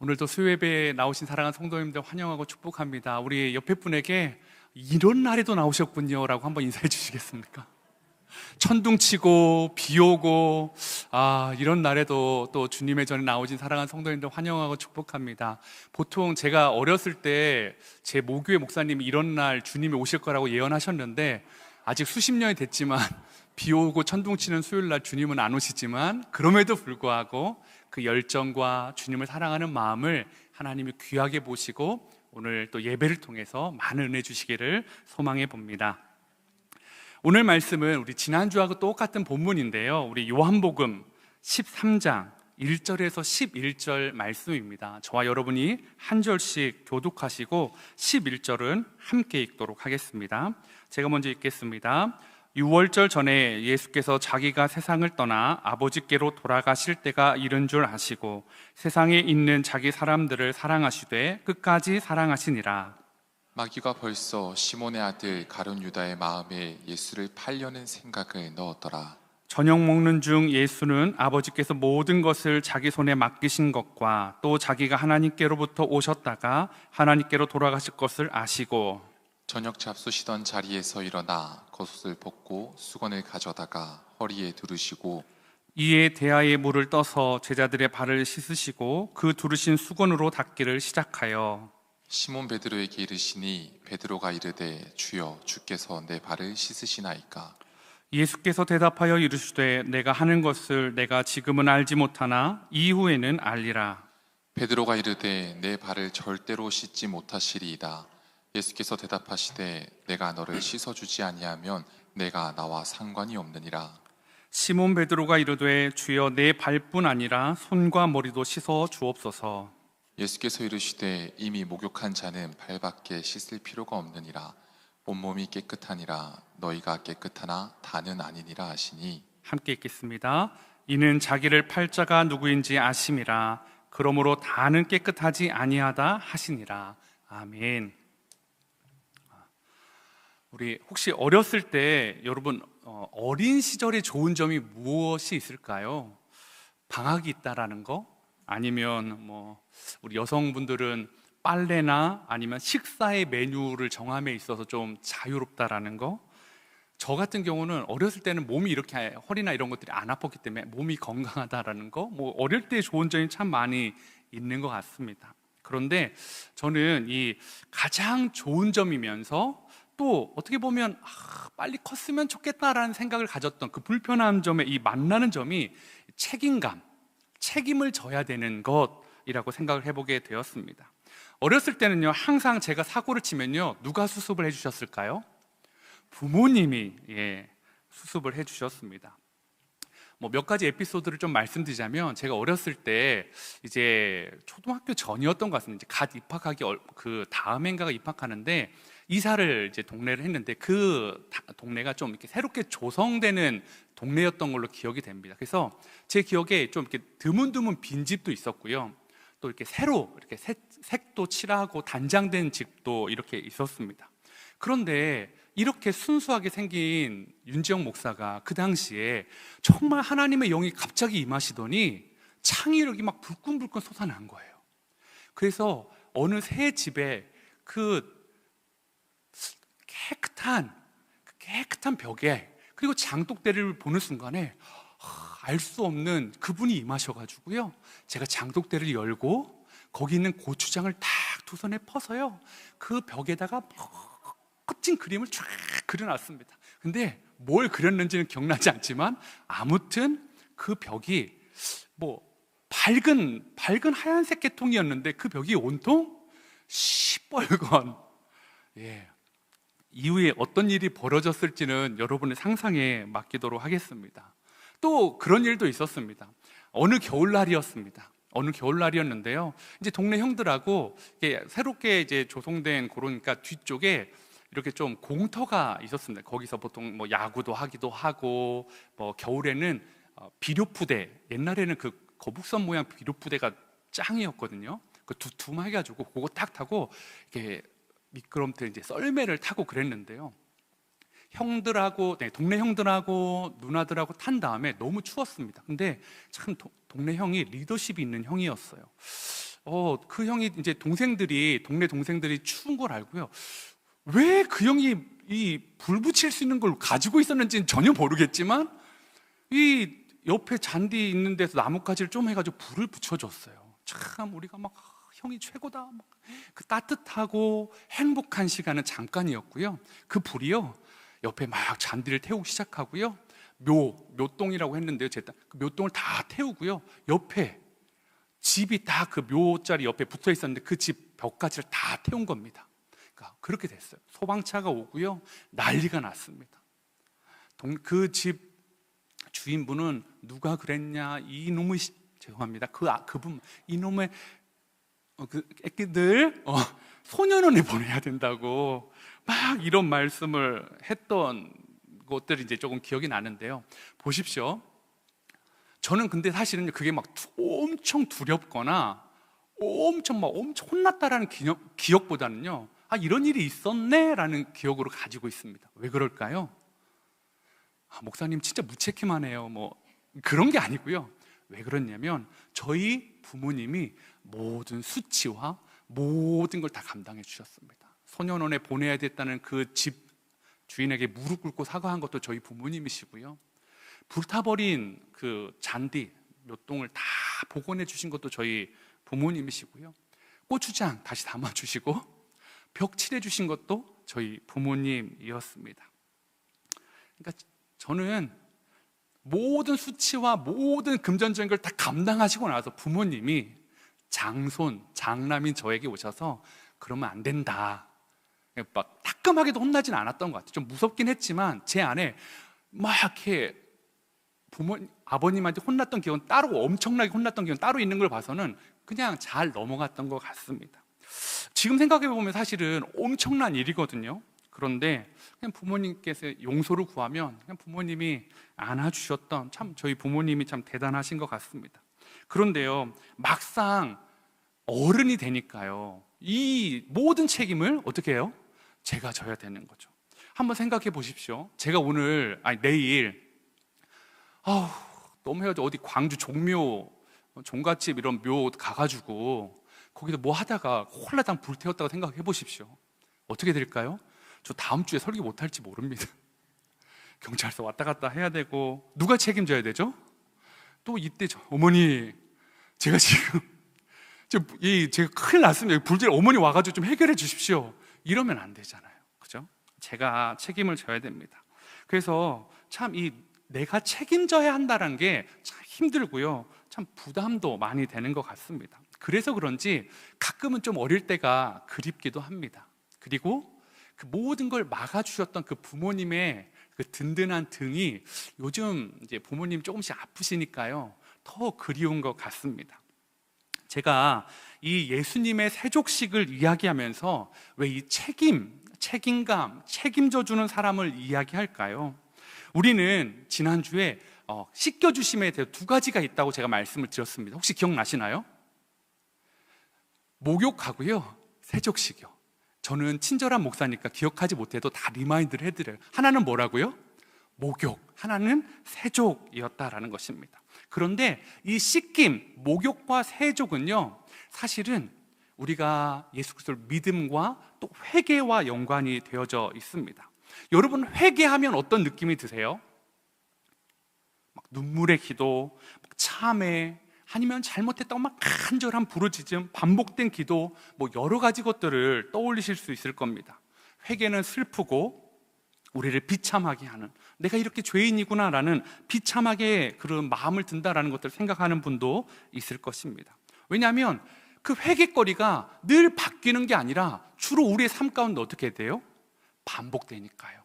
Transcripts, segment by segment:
오늘도 수요예배에 나오신 사랑하는 성도님들 환영하고 축복합니다. 우리 옆에 분에게 이런 날에도 나오셨군요 라고 한번 인사해 주시겠습니까? 천둥치고 비 오고 이런 날에도 또 주님의 전에 나오신 사랑하는 성도님들 환영하고 축복합니다. 보통 제가 어렸을 때 제 모교회 목사님이 이런 날 주님이 오실 거라고 예언하셨는데 아직 수십 년이 됐지만 비 오고 천둥치는 수요일 날 주님은 안 오시지만 그럼에도 불구하고 그 열정과 주님을 사랑하는 마음을 하나님이 귀하게 보시고 오늘 또 예배를 통해서 많은 은혜 주시기를 소망해 봅니다. 오늘 말씀은 우리 지난주하고 똑같은 본문인데요, 우리 요한복음 13장 1절에서 11절 말씀입니다. 저와 여러분이 한 절씩 교독하시고 11절은 함께 읽도록 하겠습니다. 제가 먼저 읽겠습니다. 6월절 전에 예수께서 자기가 세상을 떠나 아버지께로 돌아가실 때가 이른 줄 아시고 세상에 있는 자기 사람들을 사랑하시되 끝까지 사랑하시니라. 마귀가 벌써 시몬의 아들 가룟 유다의 마음에 예수를 팔려는 생각을 넣었더라. 저녁 먹는 중 예수는 아버지께서 모든 것을 자기 손에 맡기신 것과 또 자기가 하나님께로부터 오셨다가 하나님께로 돌아가실 것을 아시고 저녁 잡수시던 자리에서 일어나 겉옷을 벗고 수건을 가져다가 허리에 두르시고 이에 대야에 물을 떠서 제자들의 발을 씻으시고 그 두르신 수건으로 닦기를 시작하여 시몬 베드로에게 이르시니 베드로가 이르되 주여 주께서 내 발을 씻으시나이까. 예수께서 대답하여 이르시되 내가 하는 것을 내가 지금은 알지 못하나 이후에는 알리라. 베드로가 이르되 내 발을 절대로 씻지 못하시리이다. 예수께서 대답하시되 내가 너를 씻어주지 아니하면 내가 나와 상관이 없느니라. 시몬 베드로가 이르되 주여 내 발뿐 아니라 손과 머리도 씻어 주옵소서. 예수께서 이르시되 이미 목욕한 자는 발밖에 씻을 필요가 없느니라. 온몸이 깨끗하니라. 너희가 깨끗하나 다는 아니니라 하시니. 함께 읽겠습니다. 이는 자기를 팔 자가 누구인지 아심이라. 그러므로 다는 깨끗하지 아니하다 하시니라. 아멘. 우리 혹시 어렸을 때 여러분 어린 시절에 좋은 점이 무엇이 있을까요? 방학이 있다라는 거? 아니면 우리 여성분들은 빨래나 아니면 식사의 메뉴를 정함에 있어서 좀 자유롭다라는 거? 저 같은 경우는 어렸을 때는 몸이 이렇게 허리나 이런 것들이 안 아팠기 때문에 몸이 건강하다라는 거? 어릴 때 좋은 점이 참 많이 있는 것 같습니다. 그런데 저는 이 가장 좋은 점이면서 또 어떻게 보면 빨리 컸으면 좋겠다라는 생각을 가졌던 그 불편한 점에 이 만나는 점이 책임감, 책임을 져야 되는 것이라고 생각을 해보게 되었습니다. 어렸을 때는요, 항상 제가 사고를 치면요, 누가 수습을 해주셨을까요? 부모님이 수습을 해주셨습니다. 몇 가지 에피소드를 좀 말씀드리자면, 제가 어렸을 때 이제 초등학교 전이었던 것 같습니다. 이제 갓 입학하기 그 다음엔가가 입학하는데 이사를 이제 동네를 했는데 그 동네가 좀 이렇게 새롭게 조성되는 동네였던 걸로 기억이 됩니다. 그래서 제 기억에 좀 이렇게 드문드문 빈집도 있었고요. 또 이렇게 새로 이렇게 색도 칠하고 단장된 집도 이렇게 있었습니다. 그런데 이렇게 순수하게 생긴 윤지영 목사가 그 당시에 정말 하나님의 영이 갑자기 임하시더니 창의력이 막 불끈불끈 솟아난 거예요. 그래서 어느 새 집에 그 깨끗한 벽에 그리고 장독대를 보는 순간에 알 수 없는 그분이 임하셔가지고요, 제가 장독대를 열고 거기 있는 고추장을 딱 두 손에 퍼서요 그 벽에다가 멋진 그림을 쫙 그려놨습니다. 근데 뭘 그렸는지는 기억나지 않지만 아무튼 그 벽이 밝은 하얀색 계통이었는데 그 벽이 온통 시뻘건, 이후에 어떤 일이 벌어졌을지는 여러분의 상상에 맡기도록 하겠습니다. 또 그런 일도 있었습니다. 어느 겨울날이었는데요. 이제 동네 형들하고 새롭게 이제 조성된 그러니까 뒤쪽에 이렇게 좀 공터가 있었습니다. 거기서 보통 야구도 하기도 하고, 겨울에는 비료푸대, 옛날에는 그 거북선 모양 비료푸대가 짱이었거든요. 그 두툼하게 가지고 그거 딱 타고 이렇게 미끄럼틀 이제 썰매를 타고 그랬는데요. 동네 형들하고 누나들하고 탄 다음에 너무 추웠습니다. 근데 참 동네 형이 리더십이 있는 형이었어요. 그 형이 이제 동네 동생들이 추운 걸 알고요. 왜 그 형이 이 불 붙일 수 있는 걸 가지고 있었는지는 전혀 모르겠지만 이 옆에 잔디 있는 데서 나뭇가지를 좀 해가지고 불을 붙여줬어요. 참 우리가 막 형이 최고다. 그 따뜻하고 행복한 시간은 잠깐이었고요. 그 불이요 옆에 막 잔디를 태우기 시작하고요. 묘동이라고 했는데요. 그 묘동을 다 태우고요. 옆에 집이 다 그 묘자리 옆에 붙어 있었는데 그 집 벽까지를 다 태운 겁니다. 그러니까 그렇게 됐어요. 소방차가 오고요. 난리가 났습니다. 그 집 주인분은 누가 그랬냐, 이놈의 죄송합니다. 그분 이놈의 그 애기들 소년원에 보내야 된다고 막 이런 말씀을 했던 것들이 이제 조금 기억이 나는데요. 보십시오. 저는 근데 사실은 그게 막 엄청 두렵거나 엄청 혼났다라는 기억보다는요, 이런 일이 있었네라는 기억으로 가지고 있습니다. 왜 그럴까요? 목사님 진짜 무책임하네요. 그런 게 아니고요. 왜 그러냐면 저희 부모님이 모든 수치와 모든 걸 다 감당해 주셨습니다. 소년원에 보내야 됐다는 그 집 주인에게 무릎 꿇고 사과한 것도 저희 부모님이시고요. 불타버린 그 잔디 몇 동을 다 복원해 주신 것도 저희 부모님이시고요. 고추장 다시 담아 주시고 벽 칠해 주신 것도 저희 부모님이었습니다. 그러니까 저는 모든 수치와 모든 금전적인 걸 다 감당하시고 나서 부모님이 장남인 저에게 오셔서 그러면 안 된다, 막 따끔하게도 혼나진 않았던 것 같아요. 좀 무섭긴 했지만 제 안에 막 이렇게 아버님한테 혼났던 기억은 따로, 엄청나게 혼났던 기억은 따로 있는 걸 봐서는 그냥 잘 넘어갔던 것 같습니다. 지금 생각해보면 사실은 엄청난 일이거든요. 그런데 그냥 부모님께서 용서를 구하면 그냥 부모님이 안아주셨던, 참 저희 부모님이 참 대단하신 것 같습니다. 그런데요, 막상 어른이 되니까요, 이 모든 책임을 어떻게 해요? 제가 져야 되는 거죠. 한번 생각해 보십시오. 제가 내일 너무 헤어져 어디 광주 종묘, 종갓집 이런 묘 가가지고 거기서 뭐 하다가 홀라당 불태웠다고 생각해 보십시오. 어떻게 될까요? 저 다음 주에 설교 못 할지 모릅니다. 경찰서 왔다 갔다 해야 되고, 누가 책임져야 되죠? 또 이때 어머니, 제가 지금 제가 큰일 났습니다. 불질 어머니 와가지고 좀 해결해 주십시오. 이러면 안 되잖아요. 그죠? 제가 책임을 져야 됩니다. 그래서 참 내가 책임져야 한다는 게 참 힘들고요. 참 부담도 많이 되는 것 같습니다. 그래서 그런지 가끔은 좀 어릴 때가 그립기도 합니다. 그리고 그 모든 걸 막아주셨던 그 부모님의 그 든든한 등이 요즘 이제 부모님 조금씩 아프시니까요, 더 그리운 것 같습니다. 제가 이 예수님의 세족식을 이야기하면서 왜 이 책임감, 책임져 주는 사람을 이야기할까요? 우리는 지난주에 씻겨주심에 대해 두 가지가 있다고 제가 말씀을 드렸습니다. 혹시 기억나시나요? 목욕하고요, 세족식이요. 저는 친절한 목사니까 기억하지 못해도 다 리마인드를 해드려요. 하나는 뭐라고요? 목욕, 하나는 세족이었다라는 것입니다. 그런데 이 씻김, 목욕과 세족은요, 사실은 우리가 예수 그리스도를 믿음과 또 회개와 연관이 되어져 있습니다. 여러분, 회개하면 어떤 느낌이 드세요? 막 눈물의 기도, 막 참회, 아니면 잘못했다고 막 간절한 부르짖음, 반복된 기도, 여러 가지 것들을 떠올리실 수 있을 겁니다. 회개는 슬프고 우리를 비참하게 하는, 내가 이렇게 죄인이구나라는 비참하게 그런 마음을 든다라는 것들을 생각하는 분도 있을 것입니다. 왜냐하면 그 회개거리가 늘 바뀌는 게 아니라 주로 우리의 삶 가운데 어떻게 돼요? 반복되니까요.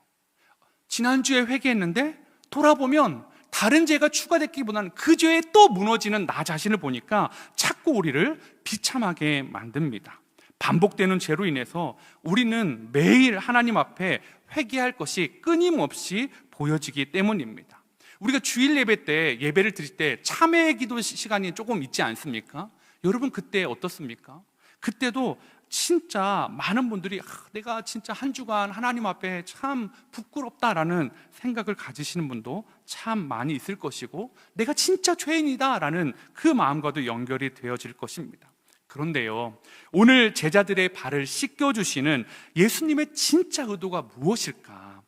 지난주에 회개했는데 돌아보면 다른 죄가 추가됐기보다는 그 죄에 또 무너지는 나 자신을 보니까 자꾸 우리를 비참하게 만듭니다. 반복되는 죄로 인해서 우리는 매일 하나님 앞에 회개할 것이 끊임없이 보여지기 때문입니다. 우리가 주일 예배 때, 예배를 드릴 때 참회 기도 시간이 조금 있지 않습니까? 여러분, 그때 어떻습니까? 그때도 진짜 많은 분들이 내가 진짜 한 주간 하나님 앞에 참 부끄럽다라는 생각을 가지시는 분도 참 많이 있을 것이고, 내가 진짜 죄인이다라는 그 마음과도 연결이 되어질 것입니다. 그런데요, 오늘 제자들의 발을 씻겨주시는 예수님의 진짜 의도가 무엇일까?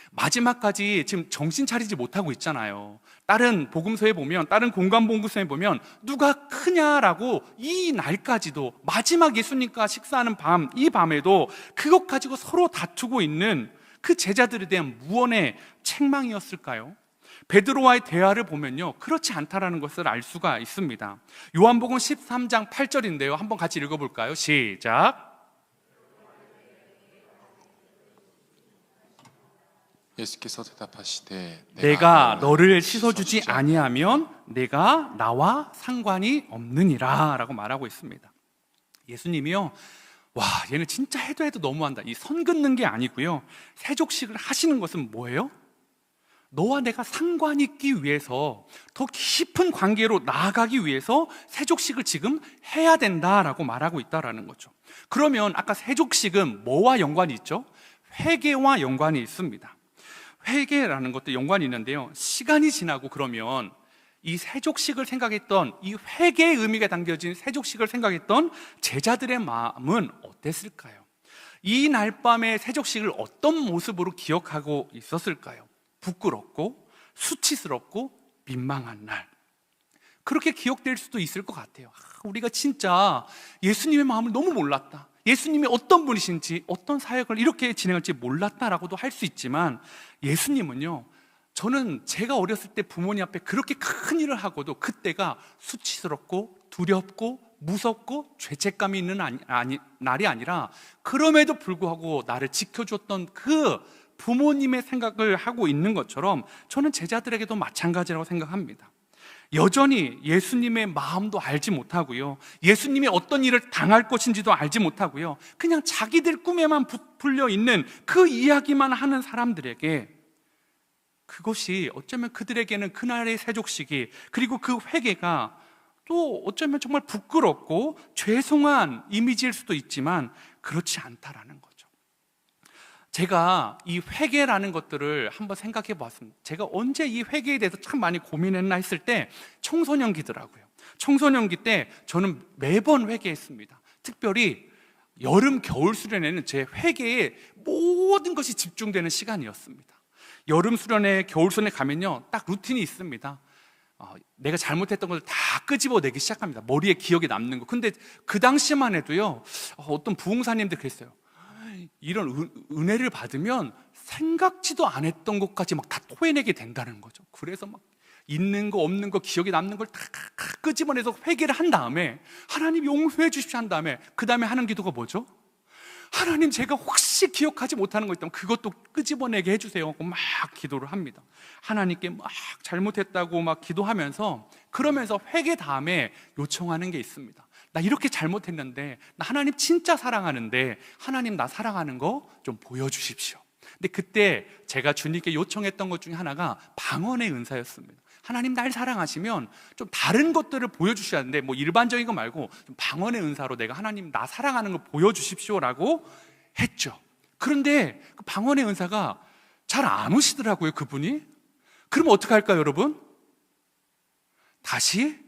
마지막까지 지금 정신 차리지 못하고 있잖아요. 다른 복음서에 보면, 다른 공간 복음서에 보면 누가 크냐라고 이 날까지도, 마지막 예수님과 식사하는 밤, 이 밤에도 그것 가지고 서로 다투고 있는 그 제자들에 대한 무언의 책망이었을까요? 베드로와의 대화를 보면요, 그렇지 않다라는 것을 알 수가 있습니다. 요한복음 13장 8절인데요, 한번 같이 읽어볼까요? 시작. 예수께서 대답하시되 내가 너를 씻어주지 아니하면 내가 나와 상관이 없느니라 라고 말하고 있습니다. 예수님이요, 와, 얘는 진짜 해도 너무한다. 이 선 긋는 게 아니고요, 세족식을 하시는 것은 뭐예요? 너와 내가 상관이 있기 위해서, 더 깊은 관계로 나아가기 위해서 세족식을 지금 해야 된다라고 말하고 있다라는 거죠. 그러면 아까 세족식은 뭐와 연관이 있죠? 회개와 연관이 있습니다. 회개라는 것도 연관이 있는데요, 시간이 지나고 그러면 이 세족식을 생각했던, 이 회개의 의미가 담겨진 세족식을 생각했던 제자들의 마음은 어땠을까요? 이 날밤의 세족식을 어떤 모습으로 기억하고 있었을까요? 부끄럽고 수치스럽고 민망한 날, 그렇게 기억될 수도 있을 것 같아요. 우리가 진짜 예수님의 마음을 너무 몰랐다, 예수님이 어떤 분이신지, 어떤 사역을 이렇게 진행할지 몰랐다라고도 할 수 있지만, 예수님은요, 저는 제가 어렸을 때 부모님 앞에 그렇게 큰 일을 하고도 그때가 수치스럽고 두렵고 무섭고 죄책감이 있는 날이 아니라, 그럼에도 불구하고 나를 지켜줬던 그 부모님의 생각을 하고 있는 것처럼 저는 제자들에게도 마찬가지라고 생각합니다. 여전히 예수님의 마음도 알지 못하고요, 예수님이 어떤 일을 당할 것인지도 알지 못하고요, 그냥 자기들 꿈에만 부풀려 있는 그 이야기만 하는 사람들에게, 그것이 어쩌면 그들에게는 그날의 세족식이, 그리고 그 회개가 또 어쩌면 정말 부끄럽고 죄송한 이미지일 수도 있지만 그렇지 않다라는 거죠. 제가 이 회개라는 것들을 한번 생각해 보았습니다. 제가 언제 이 회개에 대해서 참 많이 고민했나 했을 때 청소년기더라고요. 청소년기 때 저는 매번 회개했습니다. 특별히 여름 겨울 수련회는 제 회개에 모든 것이 집중되는 시간이었습니다. 여름 수련회, 겨울 수련회 가면요, 딱 루틴이 있습니다. 내가 잘못했던 것을 다 끄집어내기 시작합니다. 머리에 기억에 남는 거. 근데 그 당시만 해도요, 어떤 부흥사님들 그랬어요. 이런 은혜를 받으면 생각지도 안 했던 것까지 막 다 토해내게 된다는 거죠. 그래서 막 있는 거 없는 거 기억에 남는 걸 다 끄집어내서 회개를 한 다음에, 하나님 용서해 주십시오 한 다음에, 그 다음에 하는 기도가 뭐죠? 하나님, 제가 혹시 기억하지 못하는 거 있다면 그것도 끄집어내게 해주세요 하고 막 기도를 합니다. 하나님께 막 잘못했다고 막 기도하면서, 그러면서 회개 다음에 요청하는 게 있습니다. 나 이렇게 잘못했는데, 나 하나님 진짜 사랑하는데 하나님 나 사랑하는 거 좀 보여주십시오. 근데 그때 제가 주님께 요청했던 것 중에 하나가 방언의 은사였습니다. 하나님 날 사랑하시면 좀 다른 것들을 보여주셔야 하는데, 뭐 일반적인 거 말고 좀 방언의 은사로 내가 하나님 나 사랑하는 걸 보여주십시오라고 했죠. 그런데 그 방언의 은사가 잘 안 오시더라고요, 그분이. 그럼 어떻게 할까요, 여러분? 다시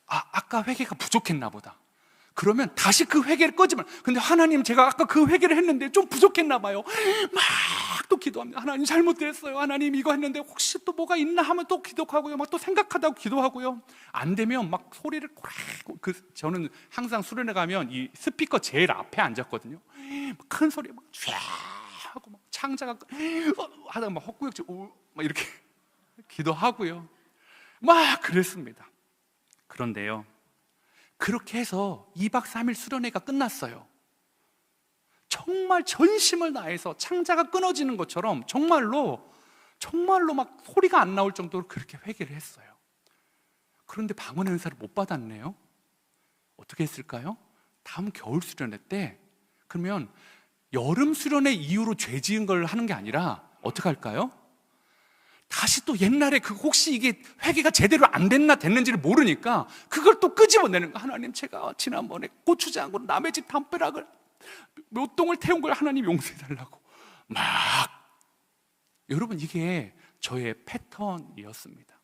아까 회개가 부족했나 보다. 그러면 다시 그 회개를 끄지만, 근데 하나님, 제가 아까 그 회개를 했는데 좀 부족했나 봐요. 막 또 기도합니다. 하나님 잘못됐어요. 하나님 이거 했는데 혹시 또 뭐가 있나 하면 또 기도하고요. 막 또 생각하다고 기도하고요. 안 되면 막 소리를 꼬락. 저는 항상 수련회 가면 이 스피커 제일 앞에 앉았거든요. 큰 소리 막 쫙 하고 막 창자가 하다가 막 헛구역질 막 이렇게 기도하고요. 막 그랬습니다. 그런데요, 그렇게 해서 2박 3일 수련회가 끝났어요. 정말 전심을 다해서 창자가 끊어지는 것처럼 정말로 막 소리가 안 나올 정도로 그렇게 회개를 했어요. 그런데 방언의 은사를 못 받았네요. 어떻게 했을까요? 다음 겨울 수련회 때, 그러면 여름 수련회 이후로 죄 지은 걸 하는 게 아니라 어떻게 할까요? 다시 또 옛날에 혹시 이게 회개가 제대로 안 됐는지를 모르니까 그걸 또 끄집어내는 거야. 하나님, 제가 지난번에 고추장으로 남의 집 담벼락을 몇 동을 태운 걸 하나님 용서해달라고 막. 여러분, 이게 저의 패턴이었습니다.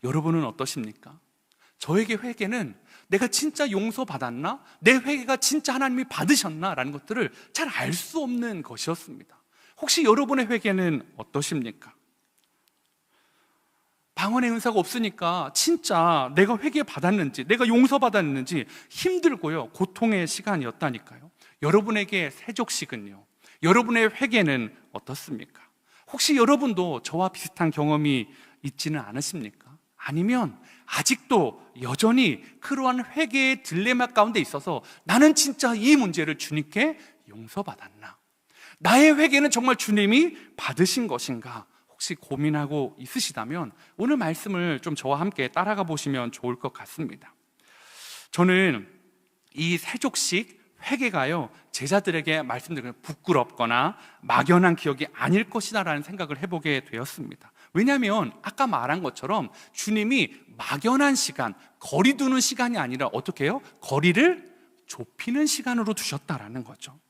여러분은 어떠십니까? 저에게 회개는 내가 진짜 용서받았나? 내 회개가 진짜 하나님이 받으셨나? 라는 것들을 잘 알 수 없는 것이었습니다. 혹시 여러분의 회개는 어떠십니까? 방언의 은사가 없으니까 진짜 내가 회개받았는지, 내가 용서받았는지 힘들고요, 고통의 시간이었다니까요. 여러분에게 세족식은요, 여러분의 회개는 어떻습니까? 혹시 여러분도 저와 비슷한 경험이 있지는 않으십니까? 아니면 아직도 여전히 그러한 회개의 딜레마 가운데 있어서 나는 진짜 이 문제를 주님께 용서받았나? 나의 회개는 정말 주님이 받으신 것인가? 혹시 고민하고 있으시다면 오늘 말씀을 좀 저와 함께 따라가 보시면 좋을 것 같습니다. 저는 이 세족식 회개가요, 제자들에게 말씀드리는 부끄럽거나 막연한 기억이 아닐 것이다 라는 생각을 해보게 되었습니다. 왜냐하면 아까 말한 것처럼 주님이 막연한 시간, 거리 두는 시간이 아니라 어떻게 해요? 거리를 좁히는 시간으로 두셨다라는 거죠.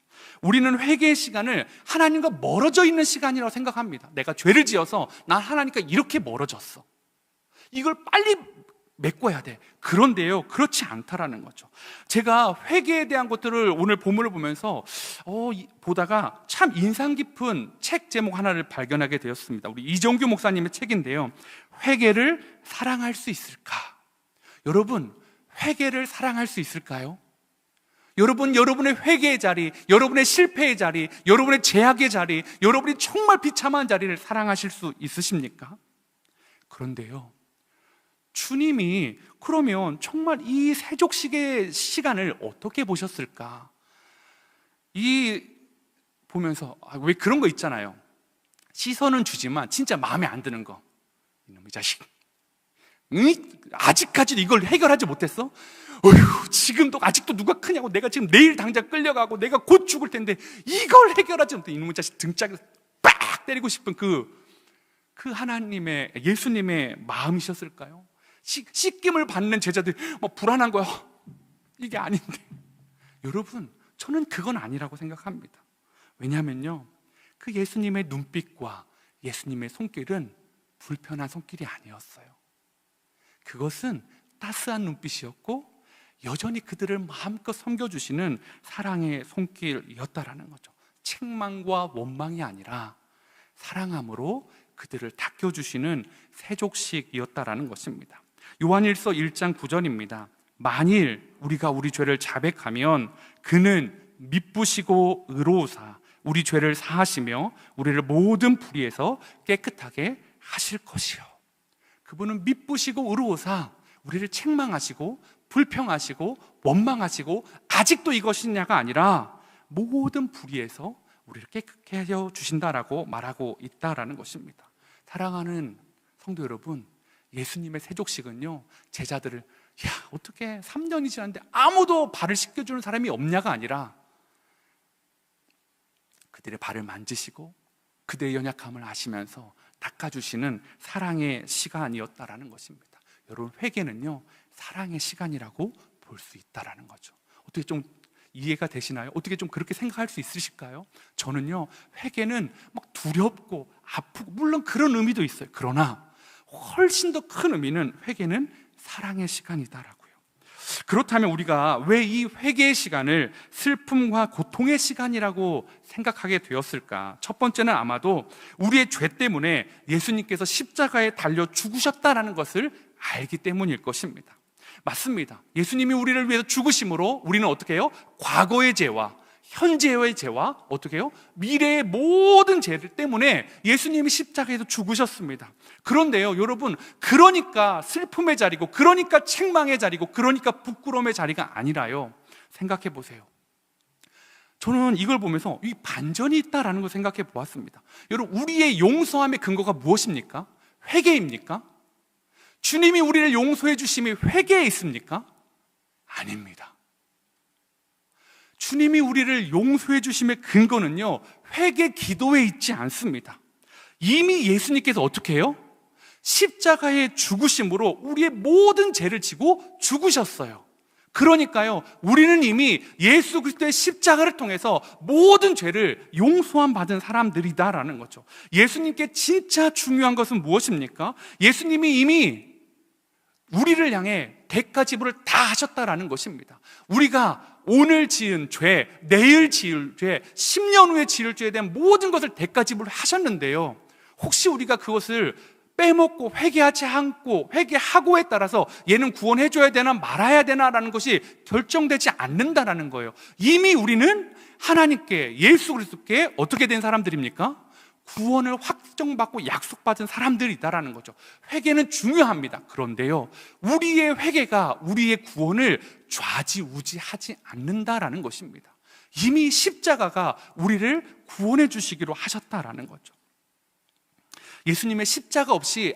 우리는 회개의 시간을 하나님과 멀어져 있는 시간이라고 생각합니다. 내가 죄를 지어서 난 하나님과 이렇게 멀어졌어, 이걸 빨리 메꿔야 돼. 그런데요, 그렇지 않다라는 거죠. 제가 회개에 대한 것들을 오늘 본문을 보면서 보다가 참 인상 깊은 책 제목 하나를 발견하게 되었습니다. 우리 이정규 목사님의 책인데요, 회개를 사랑할 수 있을까? 여러분, 회개를 사랑할 수 있을까요? 여러분, 여러분의 회개의 자리, 여러분의 실패의 자리, 여러분의 죄악의 자리, 여러분이 정말 비참한 자리를 사랑하실 수 있으십니까? 그런데요, 주님이 그러면 정말 이 세족식의 시간을 어떻게 보셨을까? 보면서 왜 그런 거 있잖아요. 시선은 주지만 진짜 마음에 안 드는 거. 이놈의 자식, 아직까지도 이걸 해결하지 못했어? 어휴, 지금도 아직도 누가 크냐고. 내가 지금 내일 당장 끌려가고 내가 곧 죽을 텐데 이걸 해결하지 못해. 이놈의 자식 등짝에서 빡 때리고 싶은 그 하나님의, 예수님의 마음이셨을까요? 씻김을 받는 제자들 불안한 거야. 이게 아닌데. 여러분, 저는 그건 아니라고 생각합니다. 왜냐하면요, 그 예수님의 눈빛과 예수님의 손길은 불편한 손길이 아니었어요. 그것은 따스한 눈빛이었고 여전히 그들을 마음껏 섬겨주시는 사랑의 손길이었다라는 거죠. 책망과 원망이 아니라 사랑함으로 그들을 닦여주시는 세족식이었다라는 것입니다. 요한일서 1장 9절입니다. 만일 우리가 우리 죄를 자백하면 그는 미쁘시고 의로우사 우리 죄를 사하시며 우리를 모든 불의에서 깨끗하게 하실 것이요. 그분은 미쁘시고 의로우사 우리를 책망하시고 불평하시고 원망하시고 아직도 이것이냐가 아니라 모든 불의에서 우리를 깨끗게 하여 주신다라고 말하고 있다라는 것입니다. 사랑하는 성도 여러분, 예수님의 세족식은요, 제자들을 어떻게 3년이 지났는데 아무도 발을 씻겨주는 사람이 없냐가 아니라 그들의 발을 만지시고 그들의 연약함을 아시면서 닦아주시는 사랑의 시간이었다라는 것입니다. 여러분, 회개는요, 사랑의 시간이라고 볼 수 있다라는 거죠. 어떻게 좀 이해가 되시나요? 어떻게 좀 그렇게 생각할 수 있으실까요? 저는요, 회개는 막 두렵고 아프고 물론 그런 의미도 있어요. 그러나 훨씬 더 큰 의미는 회개는 사랑의 시간이다라고요. 그렇다면 우리가 왜 이 회개의 시간을 슬픔과 고통의 시간이라고 생각하게 되었을까? 첫 번째는 아마도 우리의 죄 때문에 예수님께서 십자가에 달려 죽으셨다라는 것을 알기 때문일 것입니다. 맞습니다. 예수님이 우리를 위해서 죽으심으로 우리는 어떻게 해요? 과거의 죄와 현재의 죄와 어떻게 해요? 미래의 모든 죄들 때문에 예수님이 십자가에서 죽으셨습니다. 그런데요, 여러분, 그러니까 슬픔의 자리고 그러니까 책망의 자리고 그러니까 부끄러움의 자리가 아니라요, 생각해 보세요. 저는 이걸 보면서 이 반전이 있다라는 걸 생각해 보았습니다. 여러분, 우리의 용서함의 근거가 무엇입니까? 회개입니까? 주님이 우리를 용서해 주심이 회개에 있습니까? 아닙니다. 주님이 우리를 용서해 주심의 근거는요, 회개 기도에 있지 않습니다. 이미 예수님께서 어떻게 해요? 십자가의 죽으심으로 우리의 모든 죄를 지고 죽으셨어요. 그러니까요, 우리는 이미 예수 그리스도의 십자가를 통해서 모든 죄를 용서함 받은 사람들이다라는 거죠. 예수님께 진짜 중요한 것은 무엇입니까? 예수님이 이미 우리를 향해 대가 지불을 다 하셨다라는 것입니다. 우리가 오늘 지은 죄, 내일 지을 죄, 10년 후에 지을 죄에 대한 모든 것을 대가 지불을 하셨는데요, 혹시 우리가 그것을 빼먹고 회개하지 않고 회개하고에 따라서 얘는 구원해줘야 되나 말아야 되나라는 것이 결정되지 않는다라는 거예요. 이미 우리는 하나님께, 예수 그리스도께 어떻게 된 사람들입니까? 구원을 확정받고 약속받은 사람들이다라는 거죠. 회개는 중요합니다. 그런데요, 우리의 회개가 우리의 구원을 좌지우지하지 않는다라는 것입니다. 이미 십자가가 우리를 구원해 주시기로 하셨다라는 거죠. 예수님의 십자가 없이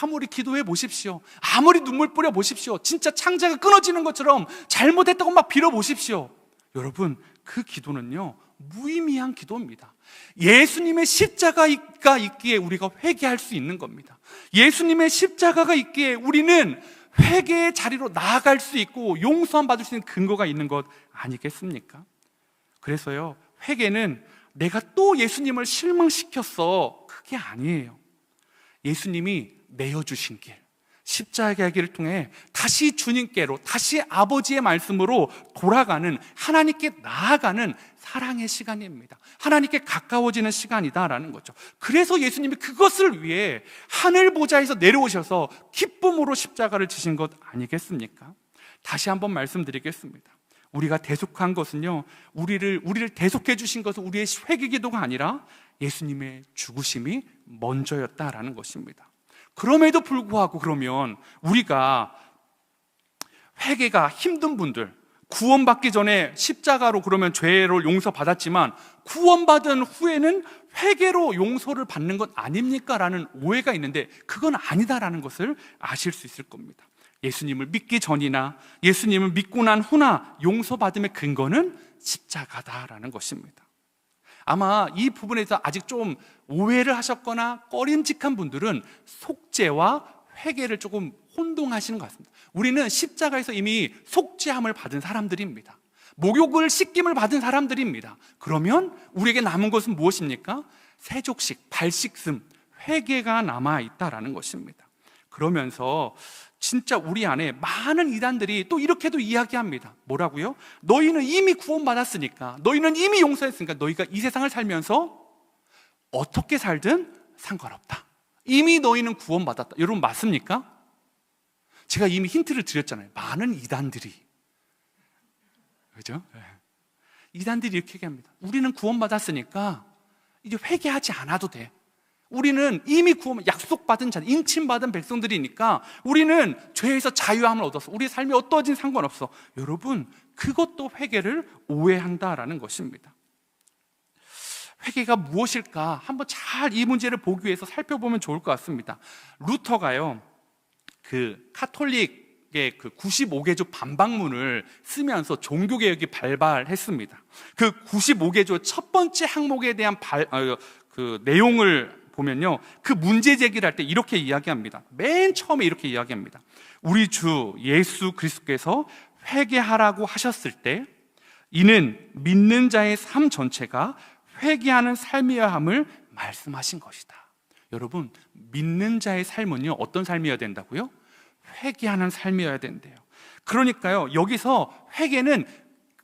아무리 기도해 보십시오, 아무리 눈물 뿌려 보십시오, 진짜 창자가 끊어지는 것처럼 잘못했다고 막 빌어 보십시오, 여러분, 그 기도는요 무의미한 기도입니다. 예수님의 십자가가 있기에 우리가 회개할 수 있는 겁니다. 예수님의 십자가가 있기에 우리는 회개의 자리로 나아갈 수 있고 용서함 받을 수 있는 근거가 있는 것 아니겠습니까? 그래서요, 회개는 내가 또 예수님을 실망시켰어, 그게 아니에요. 예수님이 내어주신 길, 십자가의 길을 통해 다시 주님께로, 다시 아버지의 말씀으로 돌아가는, 하나님께 나아가는 사랑의 시간입니다. 하나님께 가까워지는 시간이다라는 거죠. 그래서 예수님이 그것을 위해 하늘 보좌에서 내려오셔서 기쁨으로 십자가를 지신 것 아니겠습니까? 다시 한번 말씀드리겠습니다. 우리가 대속한 것은요, 우리를 대속해 주신 것은 우리의 회개 기도가 아니라 예수님의 죽으심이 먼저였다라는 것입니다. 그럼에도 불구하고 그러면 우리가 회개가 힘든 분들, 구원받기 전에 십자가로 그러면 죄를 용서받았지만 구원받은 후에는 회개로 용서를 받는 것 아닙니까? 라는 오해가 있는데 그건 아니다라는 것을 아실 수 있을 겁니다. 예수님을 믿기 전이나 예수님을 믿고 난 후나 용서받음의 근거는 십자가다라는 것입니다. 아마 이 부분에서 아직 좀 오해를 하셨거나 꺼림직한 분들은 속죄와 회개를 조금 혼동하시는 것 같습니다. 우리는 십자가에서 이미 속죄함을 받은 사람들입니다. 목욕을 씻김을 받은 사람들입니다. 그러면 우리에게 남은 것은 무엇입니까? 세족식, 발식씀, 회개가 남아있다라는 것입니다. 그러면서 진짜 우리 안에 많은 이단들이 또 이렇게도 이야기합니다. 뭐라고요? 너희는 이미 구원받았으니까, 너희는 이미 용서했으니까 너희가 이 세상을 살면서 어떻게 살든 상관없다. 이미 너희는 구원받았다. 여러분 맞습니까? 제가 이미 힌트를 드렸잖아요. 많은 이단들이, 그죠? 이단들이 이렇게 얘기합니다. 우리는 구원받았으니까 이제 회개하지 않아도 돼. 우리는 이미 구원, 약속받은 자, 인침받은 백성들이니까 우리는 죄에서 자유함을 얻었어. 우리 삶이 어떠하진 상관없어. 여러분, 그것도 회개를 오해한다라는 것입니다. 회개가 무엇일까? 한번 잘 이 문제를 보기 위해서 살펴보면 좋을 것 같습니다. 루터가요, 그 카톨릭의 그 95개조 반박문을 쓰면서 종교개혁이 발발했습니다. 그 95개조 첫 번째 항목에 대한 그 내용을 보면요, 그 문제 제기를 할 때 이렇게 이야기합니다. 맨 처음에 이렇게 이야기합니다. 우리 주 예수 그리스도께서 회개하라고 하셨을 때 이는 믿는 자의 삶 전체가 회개하는 삶이어야 함을 말씀하신 것이다. 여러분, 믿는 자의 삶은요 어떤 삶이어야 된다고요? 회개하는 삶이어야 된대요. 그러니까요, 여기서 회개는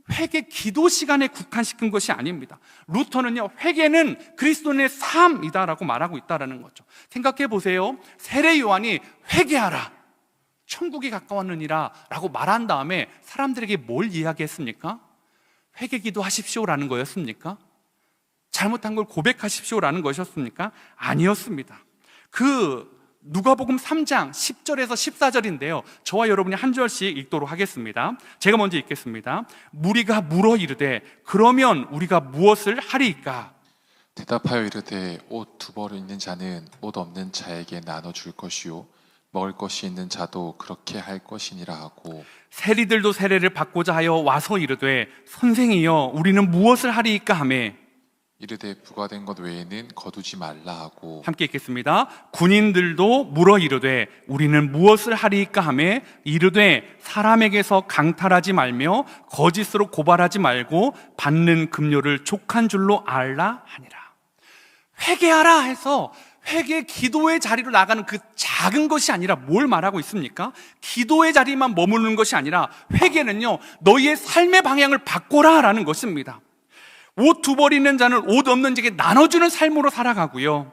회개 기도 시간에 국한시킨 것이 아닙니다. 루터는요, 회개는 그리스도인의 삶이다라고 말하고 있다라는 거죠. 생각해 보세요. 세례 요한이 회개하라, 천국이 가까웠느니라 라고 말한 다음에 사람들에게 뭘 이야기했습니까? 회개 기도하십시오라는 거였습니까? 잘못한 걸 고백하십시오라는 것이었습니까? 아니었습니다. 그 누가복음 3장 10절에서 14절인데요 저와 여러분이 한 절씩 읽도록 하겠습니다. 제가 먼저 읽겠습니다. 무리가 물어 이르되 그러면 우리가 무엇을 하리이까? 대답하여 이르되 옷 두 벌 있는 자는 옷 없는 자에게 나눠줄 것이요 먹을 것이 있는 자도 그렇게 할 것이니라 하고 세리들도 세례를 받고자 하여 와서 이르되 선생이여 우리는 무엇을 하리이까 하매 이르되 부과된 것 외에는 거두지 말라 하고 함께 읽겠습니다. 군인들도 물어 이르되 우리는 무엇을 하리이까 하매 이르되 사람에게서 강탈하지 말며 거짓으로 고발하지 말고 받는 급료를 족한 줄로 알라 하니라. 회개하라 해서 회개 기도의 자리로 나가는 그 작은 것이 아니라 뭘 말하고 있습니까? 기도의 자리만 머무르는 것이 아니라 회개는요, 너희의 삶의 방향을 바꿔라 라는 것입니다. 옷 두 벌 있는 자는 옷 없는 자에게 나눠주는 삶으로 살아가고요,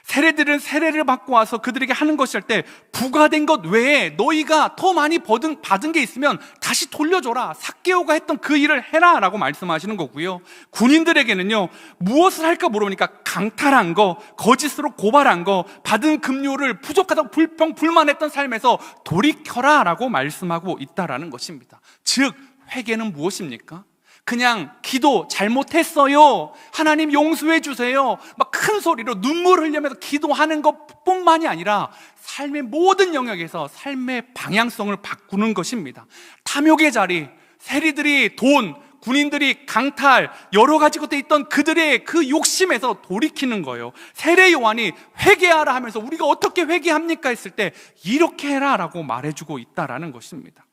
세례들은 세례를 받고 와서 그들에게 하는 것이 할 때 부과된 것 외에 너희가 더 많이 받은 게 있으면 다시 돌려줘라, 삭개오가 했던 그 일을 해라 라고 말씀하시는 거고요, 군인들에게는요, 무엇을 할까 물어보니까 강탈한 거, 거짓으로 고발한 거, 받은 급료를 부족하다고 불평불만했던 삶에서 돌이켜라 라고 말씀하고 있다라는 것입니다. 즉 회개는 무엇입니까? 그냥 기도 잘못했어요, 하나님 용서해 주세요, 막 큰 소리로 눈물 흘리면서 기도하는 것뿐만이 아니라 삶의 모든 영역에서 삶의 방향성을 바꾸는 것입니다. 탐욕의 자리, 세리들이 돈, 군인들이 강탈, 여러 가지 것들이 있던 그들의 그 욕심에서 돌이키는 거예요. 세례 요한이 회개하라 하면서 우리가 어떻게 회개합니까 했을 때 이렇게 해라 라고 말해주고 있다라는 것입니다.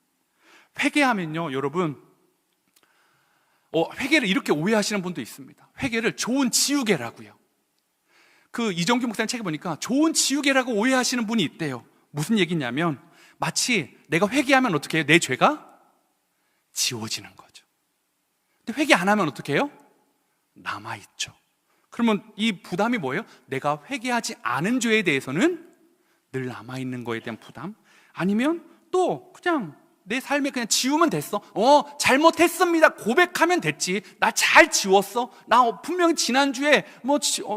회개하면요, 여러분, 회개를 이렇게 오해하시는 분도 있습니다. 회개를 좋은 지우개라고요. 그 이정규 목사님 책에 보니까 좋은 지우개라고 오해하시는 분이 있대요. 무슨 얘기냐면 마치 내가 회개하면 어떻게 해요? 내 죄가 지워지는 거죠. 근데 회개 안 하면 어떻게 해요? 남아있죠. 그러면 이 부담이 뭐예요? 내가 회개하지 않은 죄에 대해서는 늘 남아있는 거에 대한 부담? 아니면 또 그냥 내 삶에 그냥 지우면 됐어. 잘못했습니다 고백하면 됐지. 나 잘 지웠어. 나 분명히 지난주에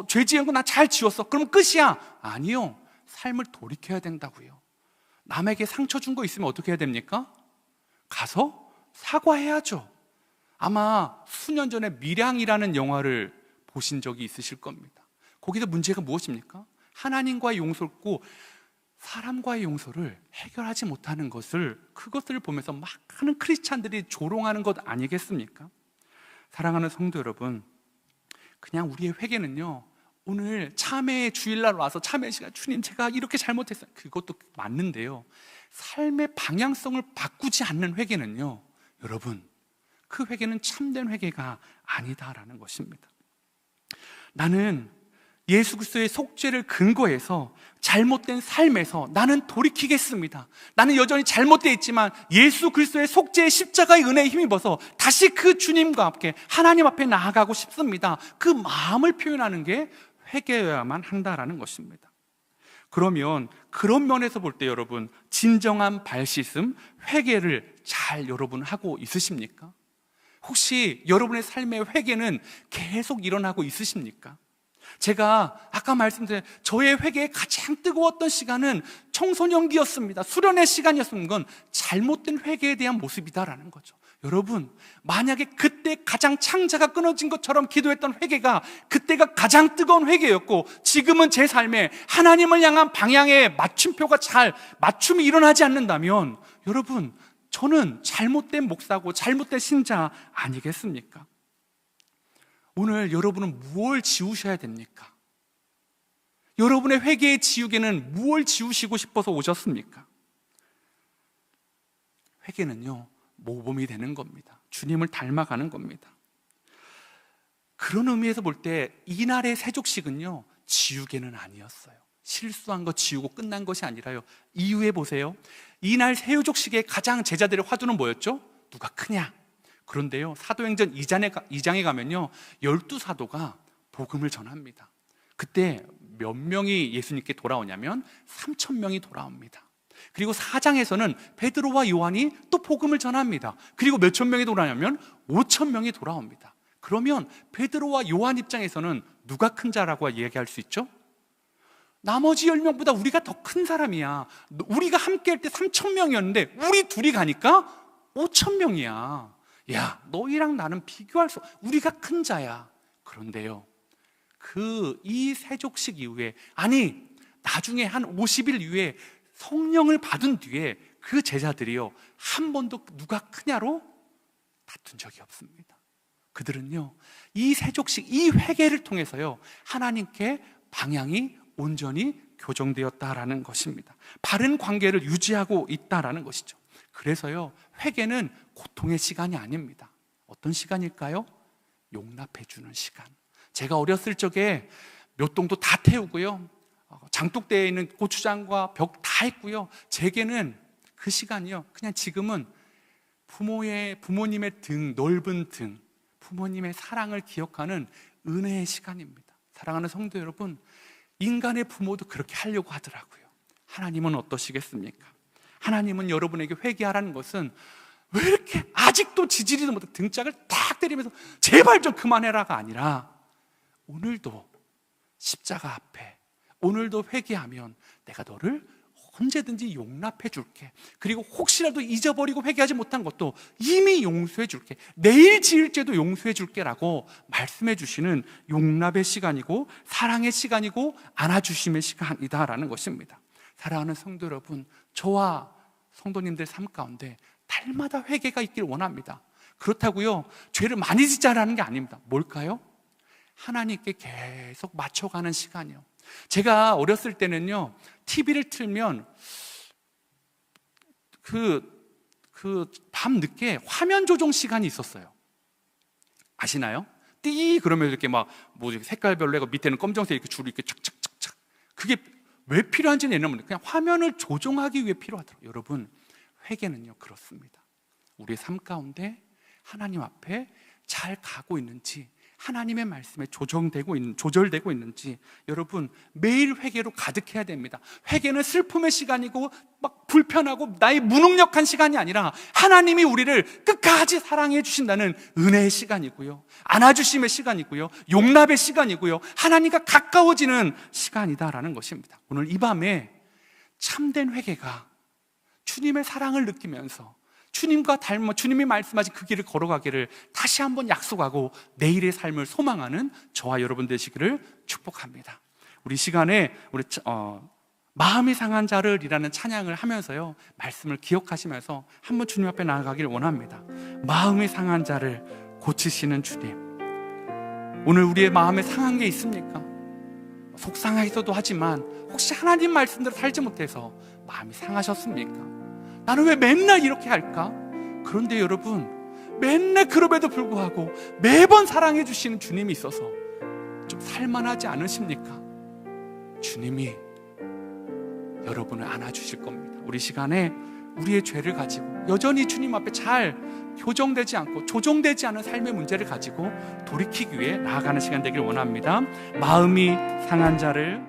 죄 지은 거 나 잘 지웠어. 그럼 끝이야. 아니요, 삶을 돌이켜야 된다고요. 남에게 상처 준 거 있으면 어떻게 해야 됩니까? 가서 사과해야죠. 아마 수년 전에 밀양이라는 영화를 보신 적이 있으실 겁니다. 거기서 문제가 무엇입니까? 하나님과의 용서를 꼭 사람과의 용서를 해결하지 못하는 그것을 보면서 많은 크리스찬들이 조롱하는 것 아니겠습니까? 사랑하는 성도 여러분, 그냥 우리의 회개는요, 오늘 참회 주일날 와서 참회 시간, 주님 제가 이렇게 잘못했어요, 그것도 맞는데요, 삶의 방향성을 바꾸지 않는 회개는요, 여러분, 그 회개는 참된 회개가 아니다라는 것입니다. 나는 예수 그리스도의 속죄를 근거해서 잘못된 삶에서 나는 돌이키겠습니다. 나는 여전히 잘못되어 있지만 예수 그리스도의 속죄의 십자가의 은혜에 힘입어서 다시 그 주님과 함께 하나님 앞에 나아가고 싶습니다. 그 마음을 표현하는 게 회개여야만 한다라는 것입니다. 그러면 그런 면에서 볼 때 여러분, 진정한 발씻음, 회개를 잘 여러분 하고 있으십니까? 혹시 여러분의 삶의 회개는 계속 일어나고 있으십니까? 제가 아까 말씀드린 저의 회개에 가장 뜨거웠던 시간은 청소년기였습니다. 수련의 시간이었던 건 잘못된 회개에 대한 모습이다라는 거죠. 여러분, 만약에 그때 가장 창자가 끊어진 것처럼 기도했던 회개가 그때가 가장 뜨거운 회개였고 지금은 제 삶에 하나님을 향한 방향의 맞춤이 일어나지 않는다면 여러분, 저는 잘못된 목사고 잘못된 신자 아니겠습니까? 오늘 여러분은 무엇을 지우셔야 됩니까? 여러분의 회개의 지우개는 무엇을 지우시고 싶어서 오셨습니까? 회개는요, 모범이 되는 겁니다. 주님을 닮아가는 겁니다. 그런 의미에서 볼 때 이날의 세족식은요, 지우개는 아니었어요. 실수한 거 지우고 끝난 것이 아니라요, 이후에 보세요. 이날 세족식의 가장 제자들의 화두는 뭐였죠? 누가 크냐? 그런데요, 사도행전 2장에 가면요, 12사도가 복음을 전합니다. 그때 몇 명이 예수님께 돌아오냐면 3,000명이 돌아옵니다. 그리고 4장에서는 베드로와 요한이 또 복음을 전합니다. 그리고 몇천 명이 돌아오냐면 5,000명이 돌아옵니다. 그러면 베드로와 요한 입장에서는 누가 큰 자라고 얘기할 수 있죠? 나머지 10명보다 우리가 더 큰 사람이야. 우리가 함께 할 때 3,000명이었는데 우리 둘이 가니까 5,000명이야. 야, 너희랑 나는 우리가 큰 자야. 그런데요, 이 세족식 이후에, 아니 나중에 한 50일 이후에 성령을 받은 뒤에 그 제자들이요, 한 번도 누가 크냐로 다툰 적이 없습니다. 그들은요, 이 세족식, 이 회개를 통해서요, 하나님께 방향이 온전히 교정되었다라는 것입니다. 바른 관계를 유지하고 있다라는 것이죠. 그래서요, 회개는 고통의 시간이 아닙니다. 어떤 시간일까요? 용납해 주는 시간. 제가 어렸을 적에 몇 동도 다 태우고요, 장독대에 있는 고추장과 벽 다 했고요. 제게는 그 시간이요, 그냥 지금은 부모님의 등, 넓은 등, 부모님의 사랑을 기억하는 은혜의 시간입니다. 사랑하는 성도 여러분, 인간의 부모도 그렇게 하려고 하더라고요. 하나님은 어떠시겠습니까? 하나님은 여러분에게 회개하라는 것은 왜 이렇게 아직도 지지리도 못해 등짝을 탁 때리면서 제발 좀 그만해라가 아니라, 오늘도 십자가 앞에, 오늘도 회개하면 내가 너를 언제든지 용납해 줄게. 그리고 혹시라도 잊어버리고 회개하지 못한 것도 이미 용서해 줄게. 내일 지을 죄도 용서해 줄게 라고 말씀해 주시는 용납의 시간이고, 사랑의 시간이고, 안아주심의 시간이다라는 것입니다. 사랑하는 성도 여러분, 저와 성도님들 삶 가운데 날마다 회개가 있길 원합니다. 그렇다고요, 죄를 많이 짓자라는 게 아닙니다. 뭘까요? 하나님께 계속 맞춰가는 시간이요. 제가 어렸을 때는요, TV를 틀면 밤 늦게 화면 조정 시간이 있었어요. 아시나요? 띠 그러면 이렇게 막 뭐 색깔별로 해고 밑에는 검정색 이렇게 줄이 이렇게 착착착착. 그게 왜 필요한지는 얘기하면 그냥 화면을 조정하기 위해 필요하더라고요. 여러분, 회개는요 그렇습니다. 우리의 삶 가운데 하나님 앞에 잘 가고 있는지, 하나님의 말씀에 조절되고 있는지 여러분 매일 회개로 가득해야 됩니다. 회개는 슬픔의 시간이고 막 불편하고 나의 무능력한 시간이 아니라 하나님이 우리를 끝까지 사랑해 주신다는 은혜의 시간이고요, 안아주심의 시간이고요, 용납의 시간이고요, 하나님과 가까워지는 시간이다라는 것입니다. 오늘 이 밤에 참된 회개가 주님의 사랑을 느끼면서 주님과 닮아 주님이 말씀하신 그 길을 걸어가기를 다시 한번 약속하고 내일의 삶을 소망하는 저와 여러분 되시기를 축복합니다. 우리 시간에 우리 마음이 상한 자를 이라는 찬양을 하면서요, 말씀을 기억하시면서 한번 주님 앞에 나아가기를 원합니다. 마음이 상한 자를 고치시는 주님, 오늘 우리의 마음에 상한 게 있습니까? 속상하기도 하지만 혹시 하나님 말씀대로 살지 못해서 마음이 상하셨습니까? 나는 왜 맨날 이렇게 할까? 그런데 여러분, 맨날 그럼에도 불구하고 매번 사랑해 주시는 주님이 있어서 좀 살만하지 않으십니까? 주님이 여러분을 안아주실 겁니다. 우리 시간에 우리의 죄를 가지고 여전히 주님 앞에 잘 교정되지 않고 조정되지 않은 삶의 문제를 가지고 돌이키기 위해 나아가는 시간 되길 원합니다. 마음이 상한 자를